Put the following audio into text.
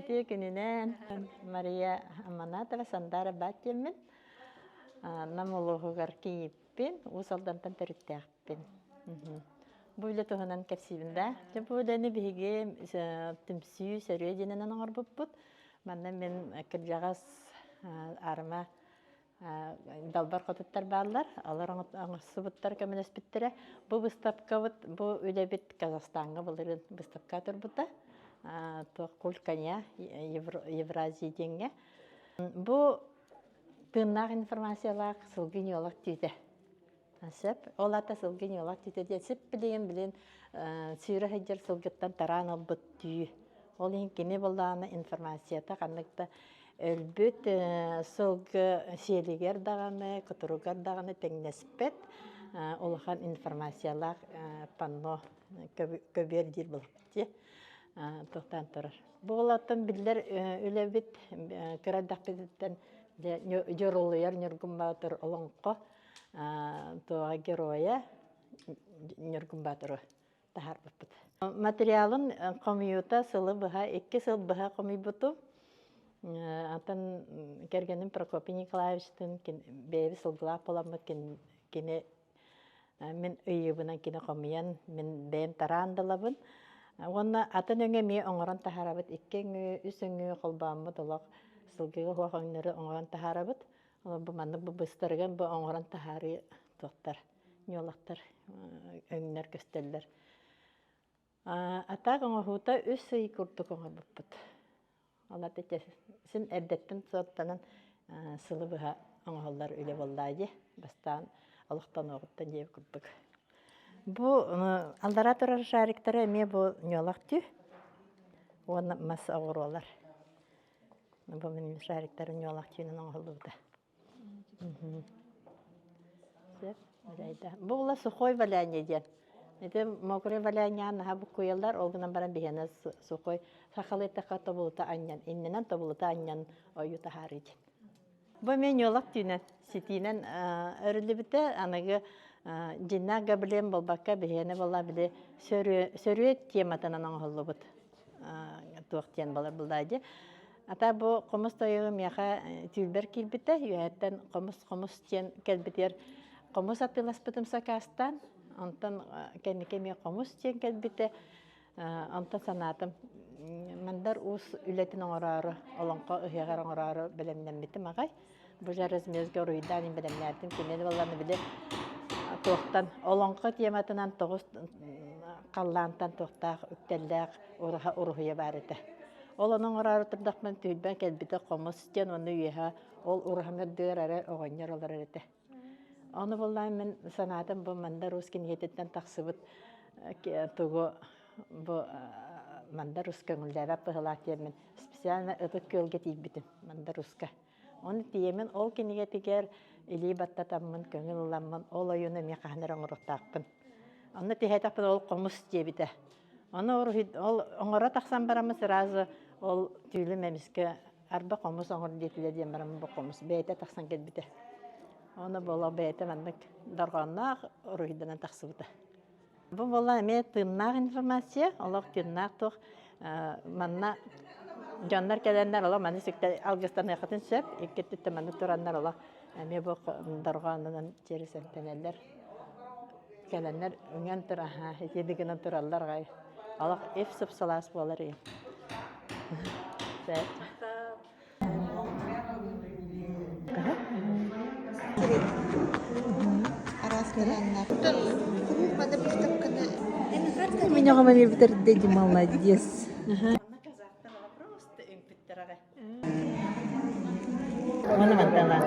Ити күнінен Мария Аманатова Сандара Баттемін намылығығар кейіппен, ұсалдантан төріттәқпен. Бұл үлі тұғынан кәпсивінде. Бұл үліні бігі түмсүй сөрөйденінен оңыр бұппұт. Манна мен кіржағас арыма далбар қотыттар бағылар. Алар оңысы бұттар көмінес біттірі. Бұл бұстапқа бұт, бұл үлі біт Казахстанға бұлырын бұстапқа тұр бұта. Кульканя, Евразия денге. Бұл тыңнақ информациялақ сылғын олақ түйді. Ол ата сылғын олақ түйді. Сіп білген сүйрі хәджер сылғыттан таран олбыт түйі. Ол ең кеме болдағаны информацията қандықта өлбіт сылғы селігер дағаны, күтіругар дағаны тәңнеспет. Олған информациялақ панно көбер дер болыпты. Тоқтан тұрыр. Бұғылаттан білдер өләбіт кірадақ бедеттен жорулыяр нүргін батыр олыңқы туға героя нүргін батыры тахар бұппыд. Материалын комьюта сылы бұға, 2 сыл бұға комий бұту. Антан кергенім Прокопий Николаевичтің бәйбі сылғылақ боламыд кені мен үйібінен кені комиян мен бәйім тарандылабын. Онна атын өңе ме оңыран тахарабыт, 2 үс өңе қолбамыд олақ сылғығы хоғаңнары оңыран тахарабыт. Бұл манны бұл бұстырған бұл оңыран тахары тоқтар, нелақтар, өңнер көстелдер. Атақ оңырғута үс үй күрдік оңыр бұппыд. Олар дәте, сін әрдеттін соттанын сылы бұға оңырғылар өлі болдайды. Бастан олықтан оғыттан жев күрдік. Бұл алдара тұрар шариктары әме бұл нелақты. Оны мас ауыр олар. Бұл мен шариктары нелақтыйнын оңғылуыда. Бұл ола сухой валяне ден. Мокрый валяне анаға бұл көйелдар, олғынан баран бігені сухой. Сақалы таққа тобылыта аньян, инненен тобылыта аньян ойута хары ден. Бұл мен нелақтыйнын сетейнен өрілі біті анығы Динна габілем болбаққа бігені бола біле сөрі тематынан оңғылы бұд. Туақтен болар бұлдайды. Ата бұл қомыс тойығы мияға түйілбер келбіті, үйәттен қомыс тен келбітер. Қомыс атылас бұтым сақастан, онтан кәнеке мия қомыс тен келбіті, онтан санатым. Мандар ұс үлетін оңырары, олонқа ұйығар оңырары білемнен бітім ағай. Бұл жарыз мезгі ұрыйдан білемнердің кемені боланы біле тоқтан, олонқа тематынан тоғыз қаллантан тоқтақ, үктелдәқ, ұрғыя барыды. Ол оның ұрары тұрдақпен түйілбән кәлбіті қомыс тен, оны үйеға ол ұрғамердігер әрі оғанер олар әрді. Оны болайын мен санатым бұл мандар ұскен ететтен тақсыбыт тұғы мандар ұскан ұлдәбәп бұғылақ деймен. Специалына ұтық көлге тейбітім мандар ұска. Оны деймен ол кенеге тегер Или баттатаммын, көңіл ұламмын, ол ойыны мен қағыныр оңырықтақпын. Оны тейхайтақпын ол қомыс дебіті. Оны оңыра тақсан барамыз разы, ол түйілі мәміскі арба қомыс оңыр детілер дем барамын бұл қомыс. Бәйті тақсан келбіті. Оны бола бәйті мәнік дарғаннақ ұрыйдынан тақсы бұты. Бұл бола әме тыңнақ информация, олық тыңнақ тұқ манна жандар кәләндер ола, мәні сүкті алғыстан әқатын сөп, еккетті мәні тұрандар ола. Әме бұл дарғанынан жересен тәнелер. Кәләндер үңен тұр, едігінен тұралар ғай. Алақ еф сұп салас болар ем. Мен оғама не бітерді де молодец. Mana mantalan.